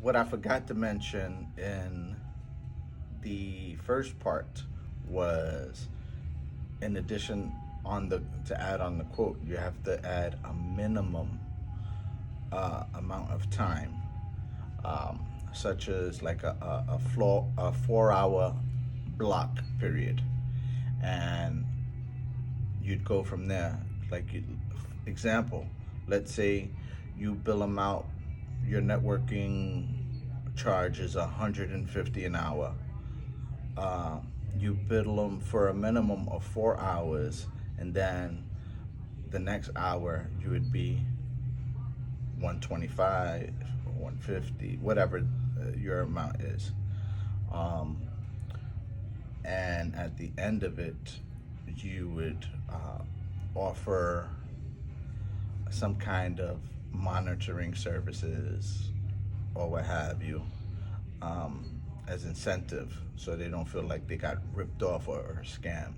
what I forgot to mention in the first part was, in addition on the to add on the quote, you have to add a minimum amount of time, such as like a 4 hour block period, and you'd go from there. Example, let's say you bill them out, your networking charge is 150 an hour. uh, you bill them for a minimum of 4 hours, and then the next hour you would be 125 or 150, whatever your amount is. um, and at the end of it, you would offer some kind of monitoring services or what have you, as incentive, so they don't feel like they got ripped off or scammed.